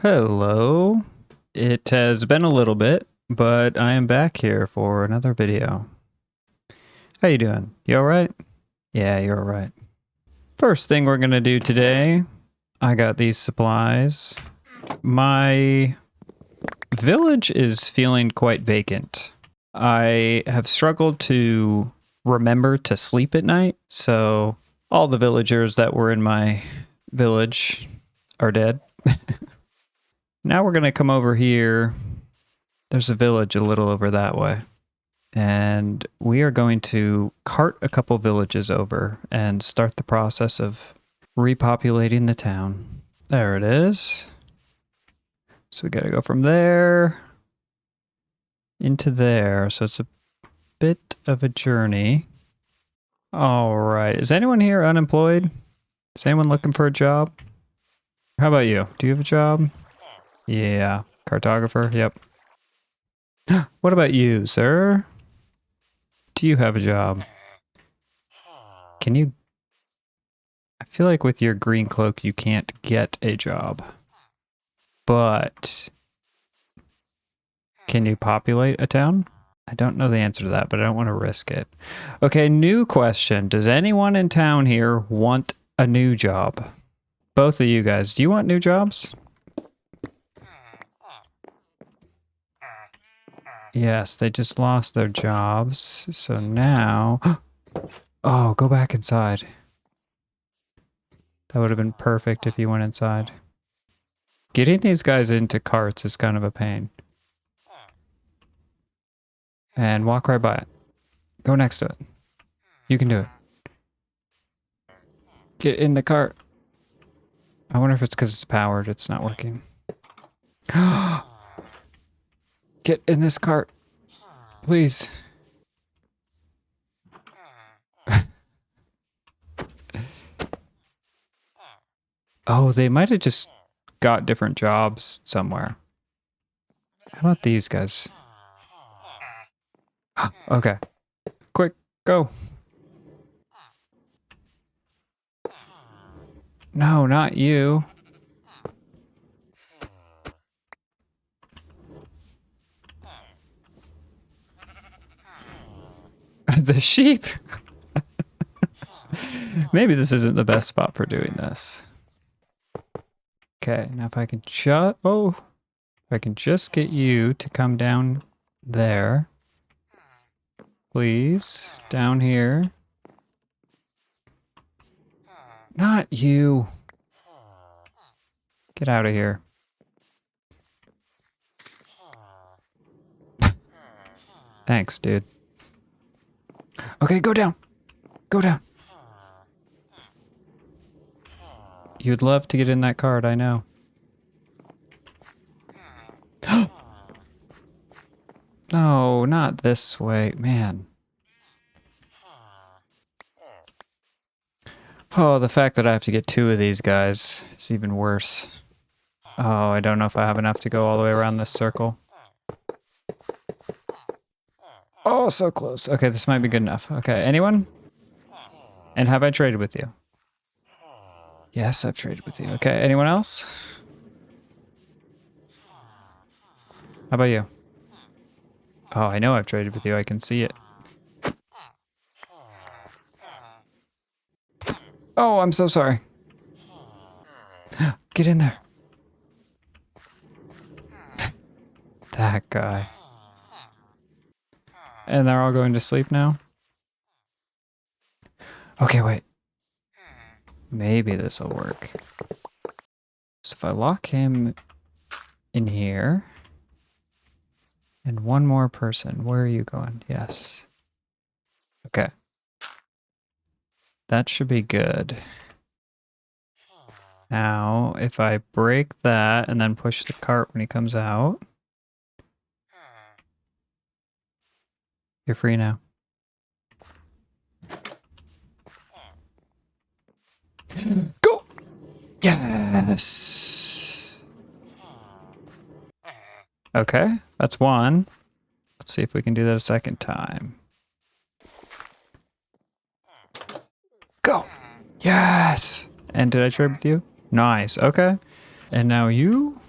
Hello. It has been a little bit, but I am back here for another video. How you doing? You all right? Yeah, you're all right. First thing we're going to do today, I got these supplies. My village is feeling quite vacant. I have struggled to remember to sleep at night, so all the villagers that were in my village are dead. Now we're going to come over here. There's a village a little over that way. And we are going to cart a couple villages over and start the process of repopulating the town. There it is. So we got to go from there into there. So it's a bit of a journey. All right. Is anyone here unemployed? Is anyone looking for a job? How about you? Do you have a job? Yeah. Cartographer? Yep. What about you, sir? Do you have a job? Can you... I feel like with your green cloak, you can't get a job. But... can you populate a town? I don't know the answer to that, but I don't want to risk it. Okay, new question. Does anyone in town here want a new job? Both of you guys, do you want new jobs? Yes, they just lost their jobs. So now... oh, go back inside. That would have been perfect if you went inside. Getting these guys into carts is kind of a pain. And walk right by it. Go next to it. You can do it. Get in the cart. I wonder if it's because it's powered. It's not working. Get in this cart. Please. Oh, they might have just got different jobs somewhere. How about these guys? Okay. Quick, go. No, not you. The sheep. Maybe this isn't the best spot for doing this. Okay, now if I can if I can just get you to come down there. Please, down here. Not you. Get out of here. Thanks, dude. Okay, go down. Go down. You'd love to get in that cart, I know. No, not this way, man. Oh, the fact that I have to get two of these guys is even worse. Oh, I don't know if I have enough to go all the way around this circle. Oh, so close. Okay, this might be good enough. Okay, anyone? And have I traded with you? Yes, I've traded with you. Okay, anyone else? How about you? Oh, I know I've traded with you. I can see it. Oh, I'm so sorry. Get in there. That guy. And they're all going to sleep now? Okay, wait. Maybe this will work. So if I lock him in here... and one more person. Where are you going? Yes. Okay. That should be good. Now, if I break that and then push the cart when he comes out, you're free now. Go! Yes! Okay, that's one. Let's see if we can do that a second time. Go! Yes! And did I trade with you? Nice, okay. And now you?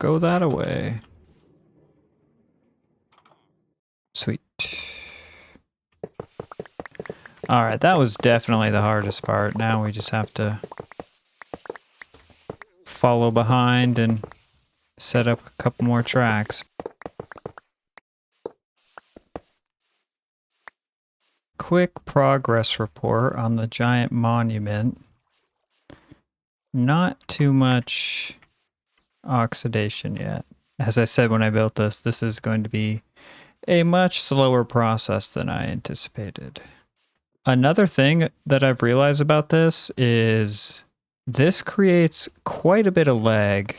go that away. Sweet. All right, that was definitely the hardest part. Now we just have to follow behind and set up a couple more tracks. Quick progress report on the giant monument. Not too much oxidation yet. As I said when I built this, this is going to be a much slower process than I anticipated. Another thing that I've realized about this is this creates quite a bit of lag.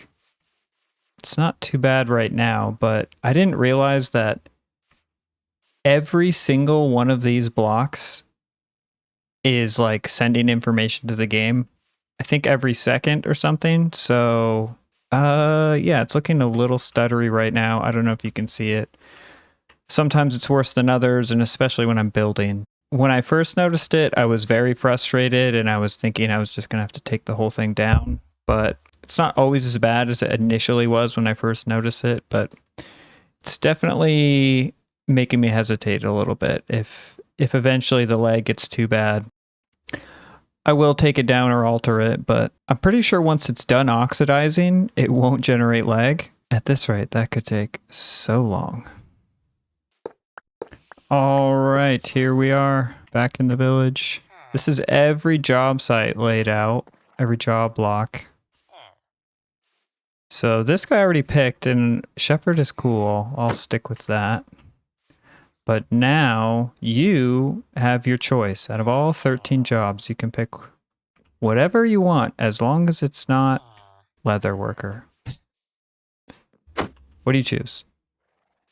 It's not too bad right now, but I didn't realize that every single one of these blocks is like sending information to the game. I think every second or something. So, yeah, it's looking a little stuttery right now. I don't know if you can see it. Sometimes it's worse than others, and especially when I'm building. When I first noticed it, I was very frustrated, and I was thinking I was just going to have to take the whole thing down. But it's not always as bad as it initially was when I first noticed it, but it's definitely making me hesitate a little bit. If eventually the lag gets too bad, I will take it down or alter it, but I'm pretty sure once it's done oxidizing, it won't generate lag. At this rate, that could take so long. All right, here we are back in the village. This is every job site laid out, every job block. So this guy already picked, and Shepherd is cool. I'll stick with that. But now you have your choice. Out of all 13 jobs, you can pick whatever you want, as long as it's not leather worker. What do you choose?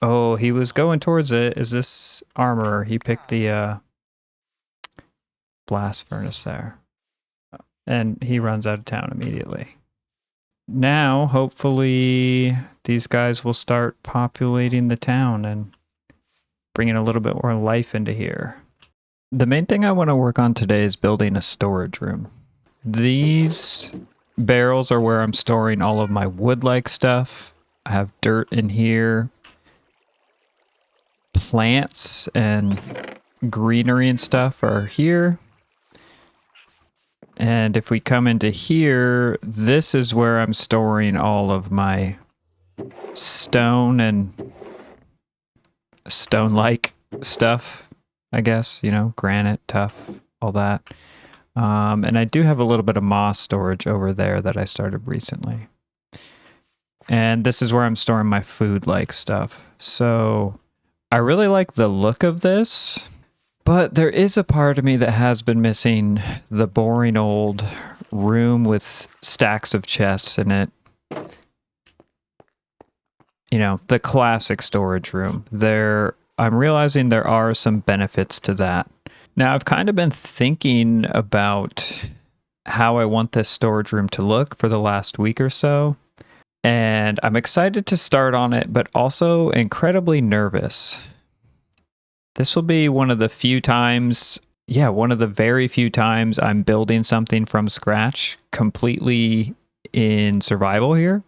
Oh, he was going towards it. Is this armorer? He picked the blast furnace there. And he runs out of town immediately. Now, hopefully, these guys will start populating the town and bringing a little bit more life into here. The main thing I want to work on today is building a storage room. These barrels are where I'm storing all of my wood-like stuff. I have dirt in here. Plants and greenery and stuff are here. And if we come into here, this is where I'm storing all of my stone and stone-like stuff, I guess, you know, granite, tough, all that. And I do have a little bit of moss storage over there that I started recently. And this is where I'm storing my food-like stuff. So I really like the look of this, but there is a part of me that has been missing the boring old room with stacks of chests in it. You know, the classic storage room. I'm realizing there are some benefits to that. Now, I've kind of been thinking about how I want this storage room to look for the last week or so. And I'm excited to start on it, but also incredibly nervous. This will be one of the very few times I'm building something from scratch, completely in survival here,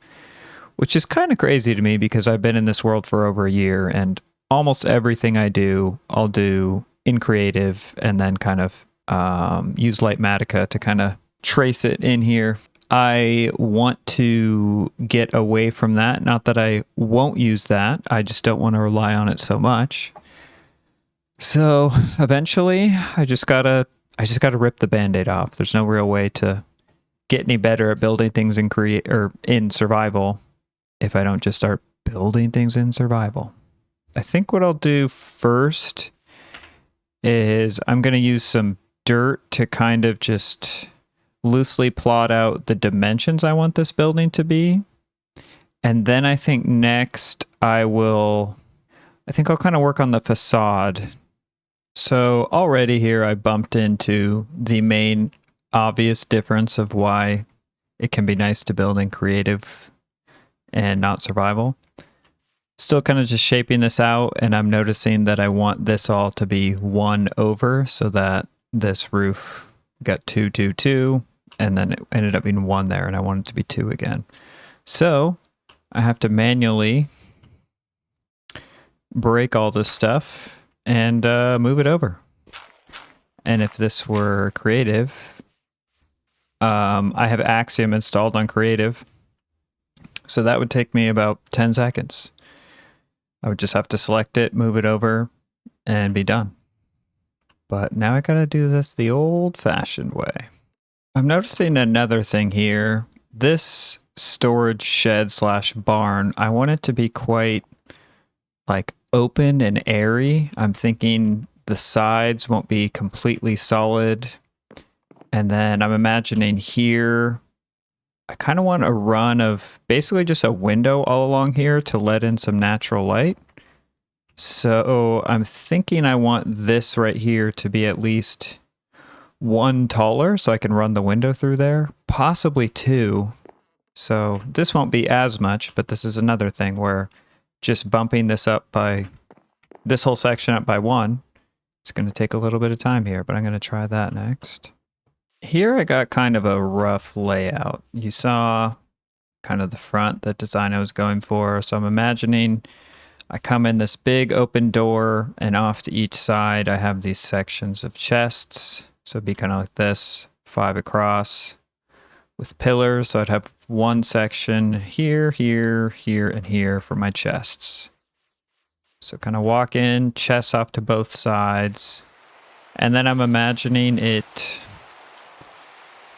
which is kind of crazy to me because I've been in this world for over a year, and almost everything I do, I'll do in creative and then kind of use Lightmatica to kind of trace it in here. I want to get away from that. Not that I won't use that. I just don't want to rely on it so much. So eventually I just gotta rip the Band-Aid off. There's no real way to get any better at building things in survival if I don't just start building things in survival. I think what I'll do first is I'm going to use some dirt to kind of just loosely plot out the dimensions I want this building to be. And then I think next I'll kind of work on the facade. So already here I bumped into the main obvious difference of why it can be nice to build in creative and not survival. Still kind of just shaping this out, and I'm noticing that I want this all to be 1 over, so that this roof got 2, 2, 2, and then it ended up being 1 there, and I want it to be 2 again. So I have to manually break all this stuff and move it over. And if this were creative, I have Axiom installed on creative, so that would take me about 10 seconds. I would just have to select it, move it over, and be done. But now I gotta do this the old-fashioned way. I'm noticing another thing here. This storage shed / barn, I want it to be quite like open and airy. I'm thinking the sides won't be completely solid. And then I'm imagining here, I kind of want a run of basically just a window all along here to let in some natural light. So I'm thinking I want this right here to be at least 1 taller so I can run the window through there, possibly 2. So this won't be as much, but this is another thing where just bumping this up by this whole section up by 1, it's going to take a little bit of time here, but I'm going to try that next. Here I got kind of a rough layout. You saw kind of the front, the design I was going for. So I'm imagining I come in this big open door, and off to each side I have these sections of chests. So it'd be kind of like this, 5 across with pillars. So I'd have one section here, here, here, and here for my chests. So kind of walk in, chests off to both sides. And then I'm imagining it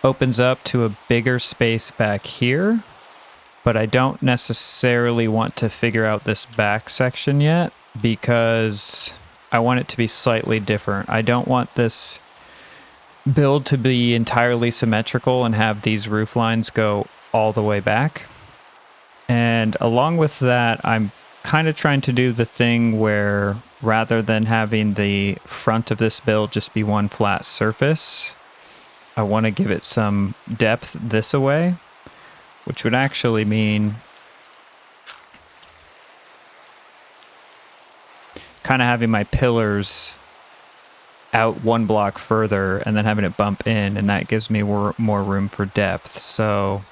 opens up to a bigger space back here. But I don't necessarily want to figure out this back section yet because I want it to be slightly different. I don't want this build to be entirely symmetrical and have these roof lines go all the way back. And along with that, I'm kind of trying to do the thing where rather than having the front of this build just be one flat surface, I want to give it some depth this way, which would actually mean kind of having my pillars out 1 block further and then having it bump in, and that gives me more room for depth. So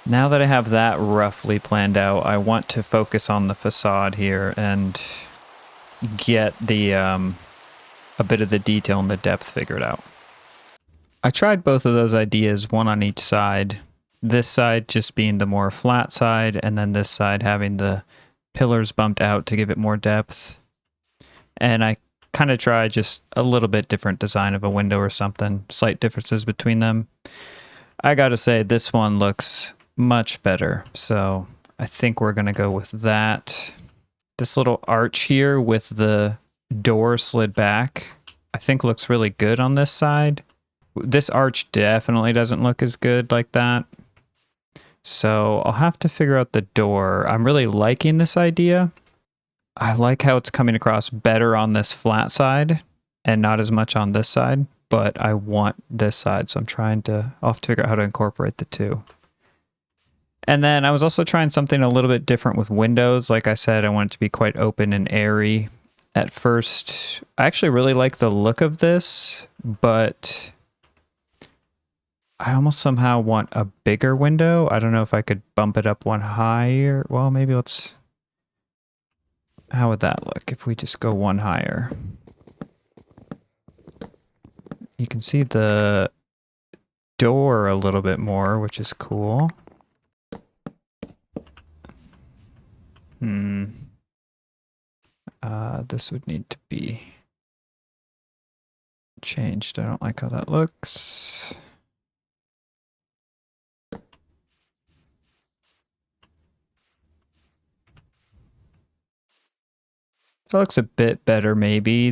now that I have that roughly planned out, I want to focus on the facade here and get the a bit of the detail and the depth figured out. I tried both of those ideas, one on each side. This side just being the more flat side, and then this side having the pillars bumped out to give it more depth. And I kind of tried just a little bit different design of a window or something, slight differences between them. I gotta say, this one looks much better, so I think we're gonna go with that. This little arch here with the door slid back, I think looks really good on this side. This arch definitely doesn't look as good like that. So I'll have to figure out the door. I'm really liking this idea. I like how it's coming across better on this flat side and not as much on this side, but I want this side, so I'll have to figure out how to incorporate the two. And then I was also trying something a little bit different with windows. Like I said, I want it to be quite open and airy. At first, I actually really like the look of this, but I almost somehow want a bigger window. I don't know if I could bump it up one higher. Well, maybe how would that look if we just go one higher? You can see the door a little bit more, which is cool. This would need to be changed. I don't like how that looks. That looks a bit better, maybe.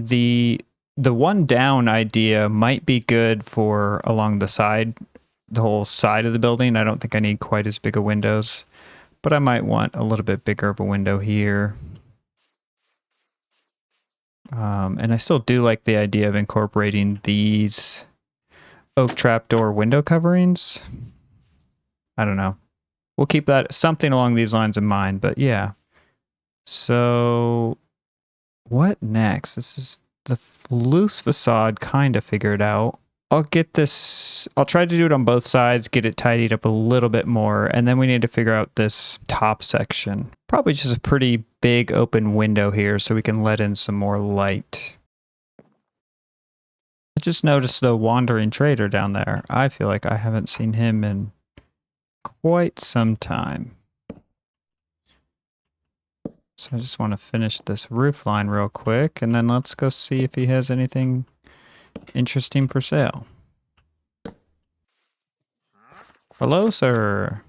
The one down idea might be good for along the side, the whole side of the building. I don't think I need quite as big of windows, but I might want a little bit bigger of a window here. And I still do like the idea of incorporating these oak trapdoor window coverings. I don't know. We'll keep that something along these lines in mind, but yeah. So what next? This is the loose facade kind of figured out. I'll try to do it on both sides, get it tidied up a little bit more, and then we need to figure out this top section. Probably just a pretty big open window here so we can let in some more light. I just noticed the wandering trader down there. I feel like I haven't seen him in quite some time. So I just want to finish this roof line real quick, and then let's go see if he has anything interesting for sale. Hello, sir.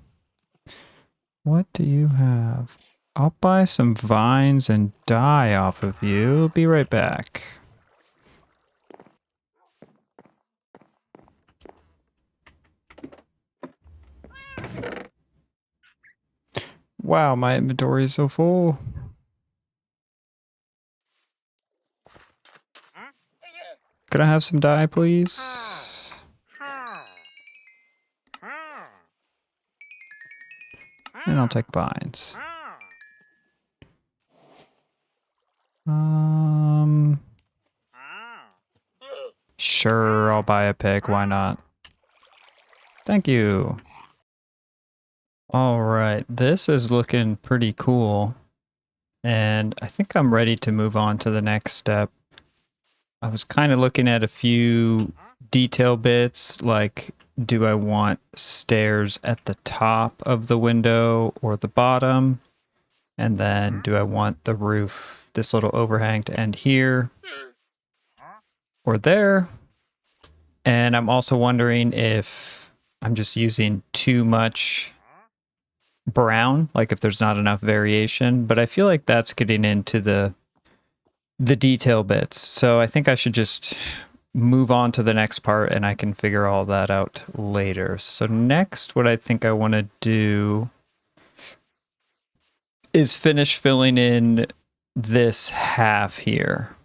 What do you have? I'll buy some vines and dye off of you. Be right back. Wow, my inventory is so full. Could I have some dye, please? And I'll take vines. Sure, I'll buy a pick. Why not? Thank you. All right, this is looking pretty cool. And I think I'm ready to move on to the next step. I was kind of looking at a few detail bits, like do I want stairs at the top of the window or the bottom? And then do I want the roof, this little overhang, to end here or there? And I'm also wondering if I'm just using too much brown, like if there's not enough variation, but I feel like that's getting into the detail bits. So I think I should just move on to the next part and I can figure all that out later. So next, what I think I want to do is finish filling in this half here.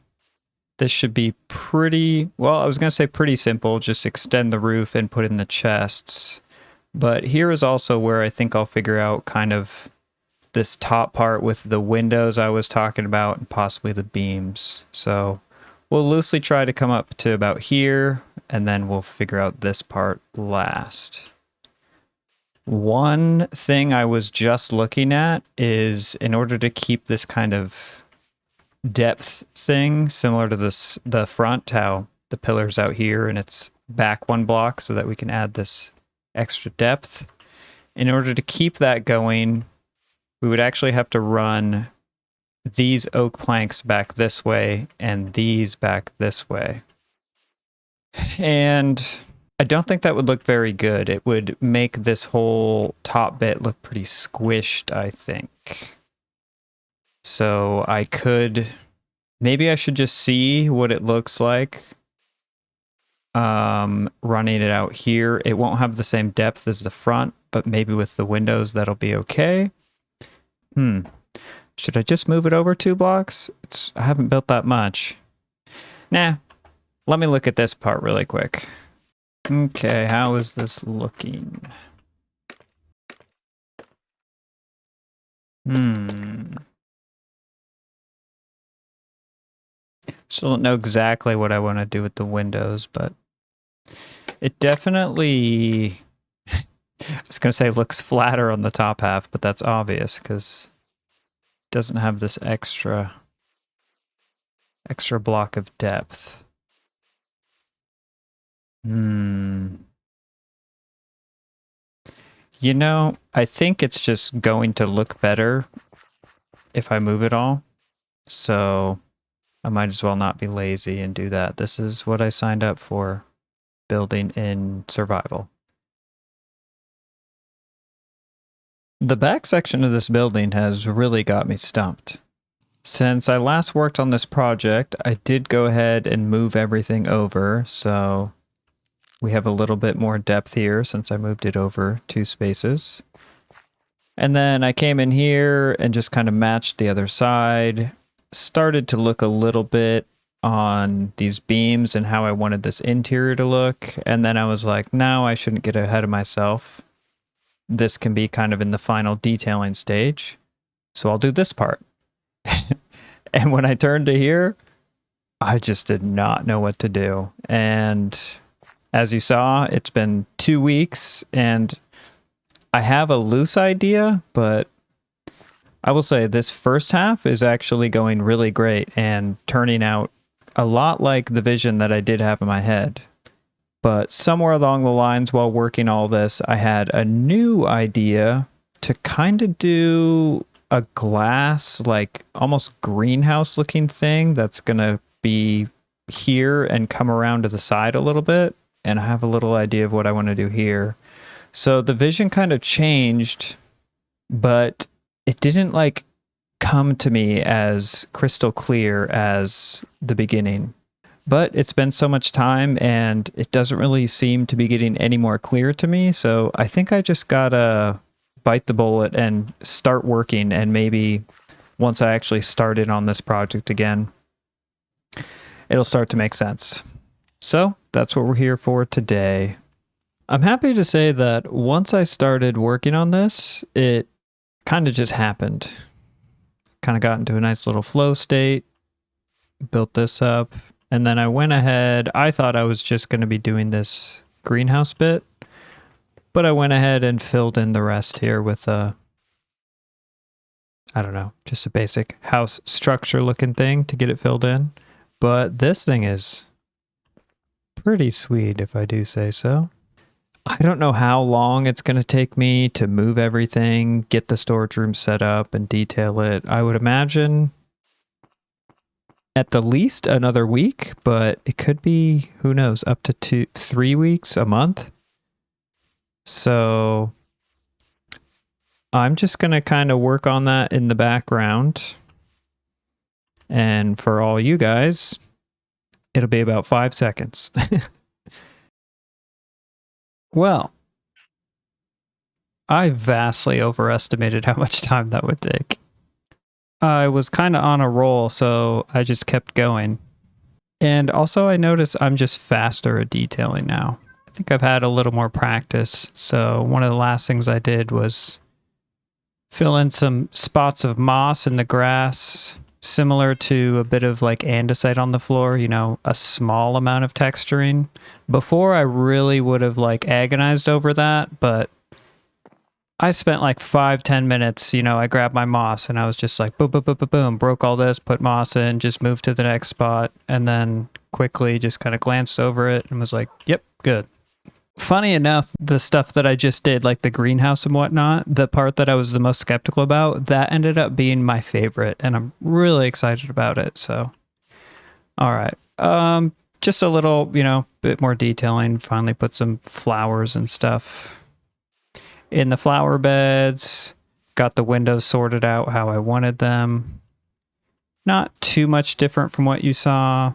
This should be pretty, well, I was going to say pretty simple, just extend the roof and put in the chests. But here is also where I think I'll figure out kind of this top part with the windows I was talking about and possibly the beams. So we'll loosely try to come up to about here and then we'll figure out this part last. One thing I was just looking at is in order to keep this kind of depth thing similar to the front, how the pillar's out here and it's back one block so that we can add this extra depth. In order to keep that going, we would actually have to run these oak planks back this way and these back this way. And I don't think that would look very good. It would make this whole top bit look pretty squished, I think. So maybe I should just see what it looks like running it out here. It won't have the same depth as the front, but maybe with the windows that'll be okay. Should I just move it over 2 blocks? I haven't built that much. Nah, let me look at this part really quick. Okay, how is this looking? Still don't know exactly what I want to do with the windows, but it definitely, I was going to say looks flatter on the top half, but that's obvious because it doesn't have this extra block of depth. You know, I think it's just going to look better if I move it all. So I might as well not be lazy and do that. This is what I signed up for, building in survival. The back section of this building has really got me stumped. Since I last worked on this project, I did go ahead and move everything over, so we have a little bit more depth here since I moved it over 2 spaces. And then I came in here and just kind of matched the other side, started to look a little bit on these beams and how I wanted this interior to look, and then I was like, no, I shouldn't get ahead of myself. This can be kind of in the final detailing stage, so I'll do this part. And when I turned to here, I just did not know what to do. And As you saw, it's been 2 weeks and I have a loose idea, but I will say this first half is actually going really great and turning out a lot like the vision that I did have in my head. But somewhere along the lines while working all this, I had a new idea to kind of do a glass, like almost greenhouse looking thing that's going to be here and come around to the side a little bit. And I have a little idea of what I want to do here. So the vision kind of changed, but it didn't like come to me as crystal clear as the beginning. But it's been so much time and it doesn't really seem to be getting any more clear to me. So I think I just gotta bite the bullet and start working. And maybe once I actually started on this project again, it'll start to make sense. So that's what we're here for today. I'm happy to say that once I started working on this, it kind of just happened. Kind of got into a nice little flow state, built this up, and then I went ahead. I thought I was just going to be doing this greenhouse bit, but I went ahead and filled in the rest here with I don't know, just a basic house structure looking thing to get it filled in. But this thing is pretty sweet, if I do say so. I don't know how long it's going to take me to move everything, get the storage room set up, and detail it. I would imagine at the least another week, but it could be, who knows, up to 3 weeks, a month. So I'm just going to kind of work on that in the background. And for all you guys, it'll be about 5 seconds. Well, I vastly overestimated how much time that would take. I was kind of on a roll, so I just kept going. And also I noticed I'm just faster at detailing now. I think I've had a little more practice. So one of the last things I did was fill in some spots of moss in the grass, similar to a bit of like andesite on the floor, you know, a small amount of texturing. Before I really would have like agonized over that, but I spent like 5-10 minutes, you know, I grabbed my moss and I was just like, boom, boom, boom, boom, boom, broke all this, put moss in, just moved to the next spot, and then quickly just kind of glanced over it and was like, yep, good. Funny enough, the stuff that I just did, like the greenhouse and whatnot, the part that I was the most skeptical about, that ended up being my favorite, and I'm really excited about it. So, all right. Just a little, you know, bit more detailing. Finally put some flowers and stuff in the flower beds. Got the windows sorted out how I wanted them. Not too much different from what you saw.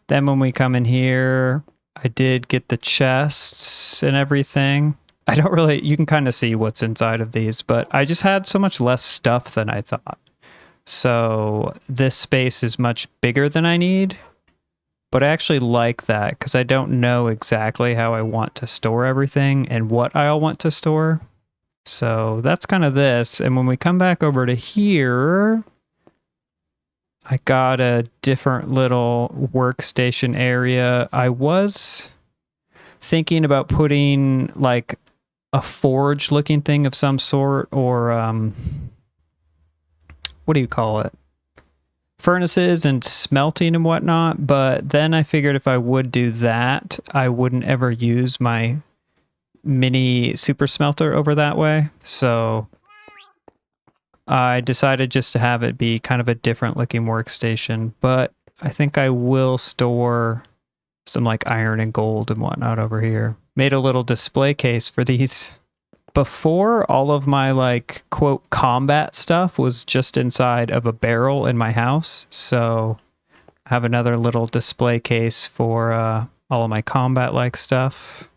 Then when we come in here, I did get the chests and everything. I don't really, you can kind of see what's inside of these, but I just had so much less stuff than I thought. So this space is much bigger than I need, but I actually like that because I don't know exactly how I want to store everything and what I'll want to store. So that's kind of this. And when we come back over to here, I got a different little workstation area. I was thinking about putting like a forge looking thing of some sort, or what do you call it? Furnaces and smelting and whatnot. But then I figured if I would do that, I wouldn't ever use my mini super smelter over that way. So I decided just to have it be kind of a different looking workstation, but I think I will store some like iron and gold and whatnot over here. Made a little display case for these. Before, all of my like quote combat stuff was just inside of a barrel in my house. So I have another little display case for all of my combat like stuff.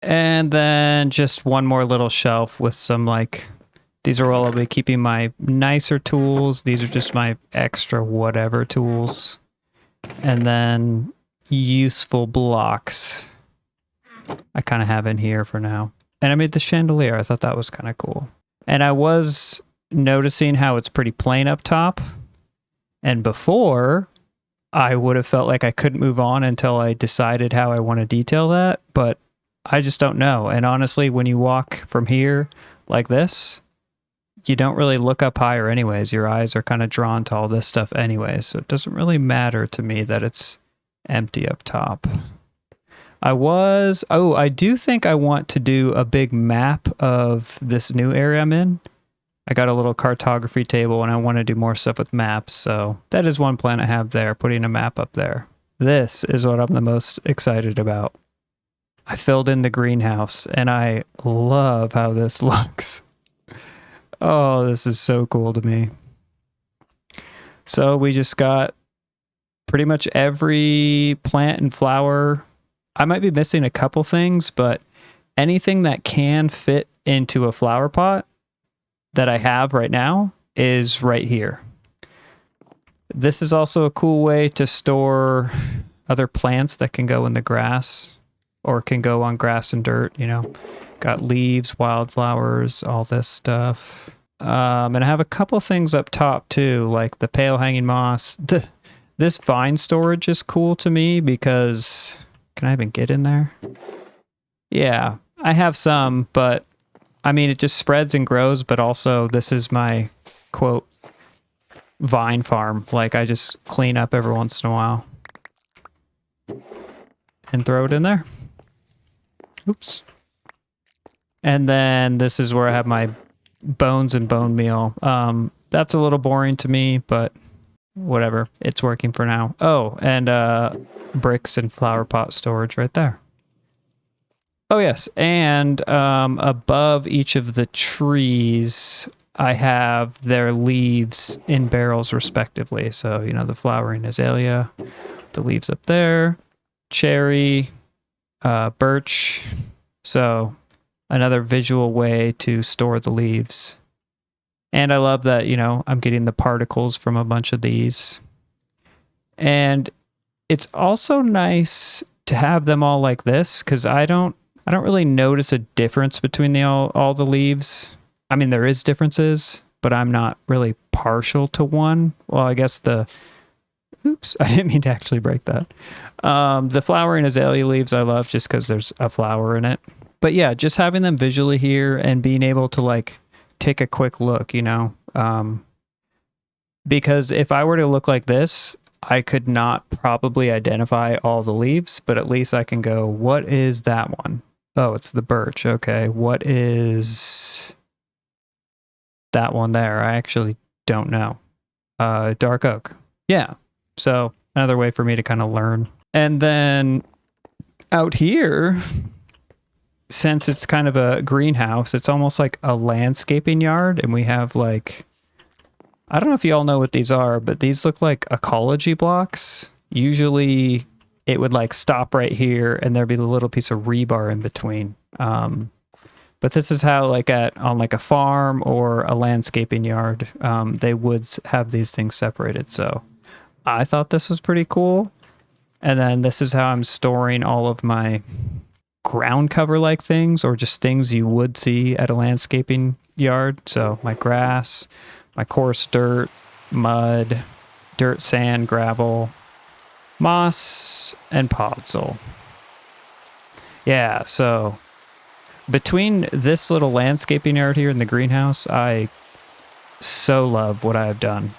And then just one more little shelf with some like, these are all I'll be keeping my nicer tools. These are just my extra whatever tools. And then useful blocks I kind of have in here for now. And I made the chandelier. I thought that was kind of cool. And I was noticing how it's pretty plain up top. And before, I would have felt like I couldn't move on until I decided how I want to detail that, but I just don't know. And honestly, when you walk from here like this, you don't really look up higher anyways. Your eyes are kind of drawn to all this stuff anyways, so it doesn't really matter to me that it's empty up top. I do think I want to do a big map of this new area I'm in. I got a little cartography table and I want to do more stuff with maps. So that is one plan I have there, putting a map up there. This is what I'm the most excited about. I filled in the greenhouse and I love how this looks. Oh, this is so cool to me. So we just got pretty much every plant and flower. I might be missing a couple things, but anything that can fit into a flower pot that I have right now is right here. This is also a cool way to store other plants that can go in the grass or can go on grass and dirt, you know. Got leaves, wildflowers, all this stuff. And I have a couple things up top too, like the pale hanging moss. This vine storage is cool to me because, can I even get in there? Yeah, I have some, but I mean, it just spreads and grows, but also this is my, quote, vine farm. Like, I just clean up every once in a while and throw it in there. Oops. And then this is where I have my bones and bone meal. That's a little boring to me, but whatever. It's working for now. Oh, and bricks and flower pot storage right there. Oh, yes. And above each of the trees, I have their leaves in barrels respectively. So, you know, the flowering azalea, the leaves up there, cherry, birch. So another visual way to store the leaves. And I love that, you know, I'm getting the particles from a bunch of these. And it's also nice to have them all like this because I don't really notice a difference between all the leaves. I mean, there is differences, but I'm not really partial to one. Well, I guess oops, I didn't mean to actually break that. The flowering azalea leaves I love just because there's a flower in it. But yeah, just having them visually here and being able to like take a quick look, you know, because if I were to look like this, I could not probably identify all the leaves, but at least I can go, what is that one? Oh, it's the birch. Okay. What is that one there? I actually don't know. Dark oak. Yeah. So another way for me to kind of learn. And then out here, since it's kind of a greenhouse, it's almost like a landscaping yard. And we have like, I don't know if you all know what these are, but these look like ecology blocks. Usually it would like stop right here and there'd be a little piece of rebar in between. But this is how like on like a farm or a landscaping yard, they would have these things separated. So I thought this was pretty cool. And then this is how I'm storing all of my ground cover like things or just things you would see at a landscaping yard. So my grass, my coarse dirt, mud, dirt, sand, gravel, moss, and podzol. Yeah, so between this little landscaping yard here and the greenhouse, I so love what I have done.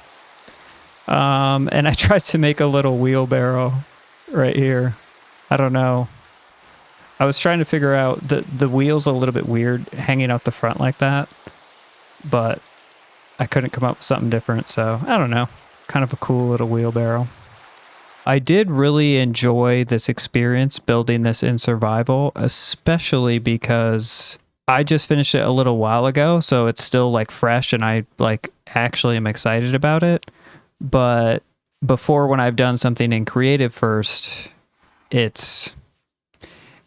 And I tried to make a little wheelbarrow right here. I don't know. I was trying to figure out the wheel's a little bit weird hanging out the front like that, but I couldn't come up with something different. So I don't know, kind of a cool little wheelbarrow. I did really enjoy this experience building this in survival, especially because I just finished it a little while ago. So it's still like fresh and I like actually am excited about it. But before, when I've done something in creative first, it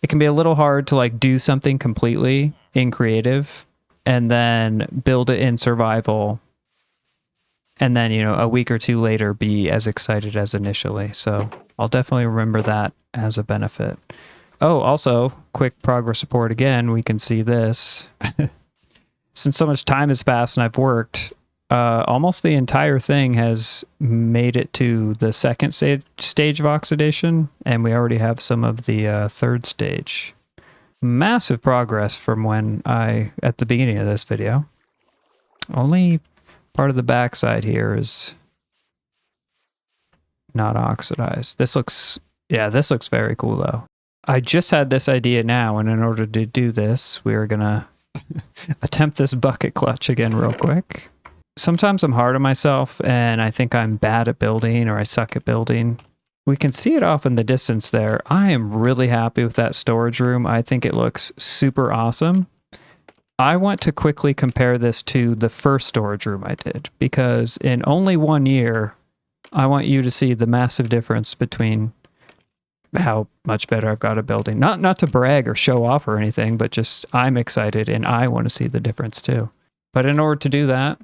can be a little hard to like do something completely in creative and then build it in survival. And then, you know, a week or two later, be as excited as initially. So I'll definitely remember that as a benefit. Oh, also, quick progress report again. We can see this. Since so much time has passed and I've worked, Almost the entire thing has made it to the second stage of oxidation, and we already have some of the third stage. Massive progress from when at the beginning of this video. Only part of the backside here is not oxidized. This looks very cool though. I just had this idea now, and in order to do this, we are gonna attempt this bucket clutch again real quick. Sometimes I'm hard on myself and I think I'm bad at building, or I suck at building. We can see it off in the distance there. I am really happy with that storage room. I think it looks super awesome. I want to quickly compare this to the first storage room I did, because in only 1 year, I want you to see the massive difference between how much better I've got at building. Not to brag or show off or anything, but just I'm excited and I want to see the difference too. But in order to do that,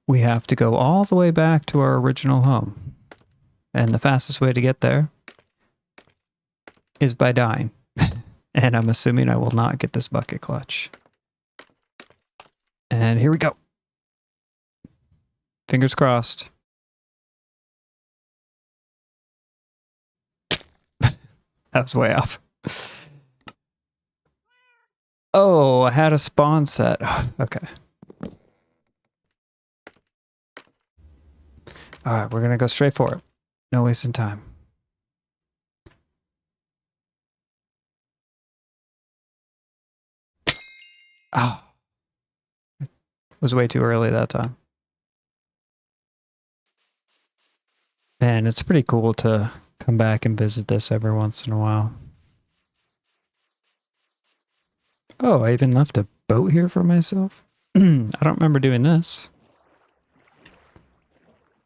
we have to go all the way back to our original home. And the fastest way to get there is by dying. And I'm assuming I will not get this bucket clutch. And here we go. Fingers crossed. That was way off. Oh, I had a spawn set. Okay. All right, we're going to go straight for it. No wasting time. Oh. It was way too early that time. Man, it's pretty cool to come back and visit this every once in a while. Oh, I even left a boat here for myself? I don't remember doing this.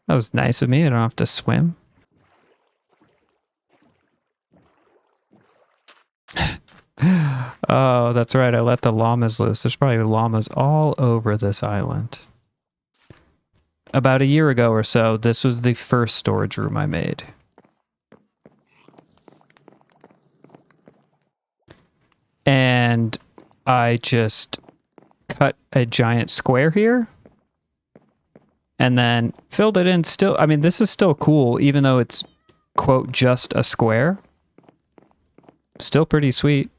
That was nice of me. I don't have to swim. Oh, that's right. I let the llamas loose. There's probably llamas all over this island. About a year ago or so, this was the first storage room I made. And I just cut a giant square here and then filled it in still. I mean, this is still cool, even though it's, quote, just a square. Still pretty sweet.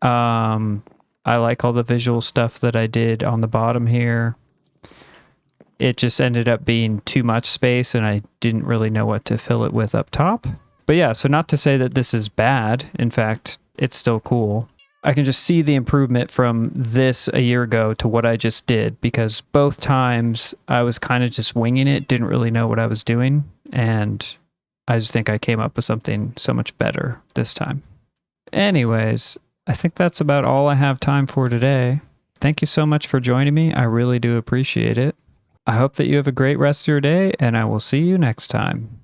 I like all the visual stuff that I did on the bottom here. It just ended up being too much space and I didn't really know what to fill it with up top. But yeah, so not to say that this is bad. In fact, it's still cool. I can just see the improvement from this a year ago to what I just did, because both times I was kind of just winging it, didn't really know what I was doing. And I just think I came up with something so much better this time. Anyways, I think that's about all I have time for today. Thank you so much for joining me. I really do appreciate it. I hope that you have a great rest of your day, and I will see you next time.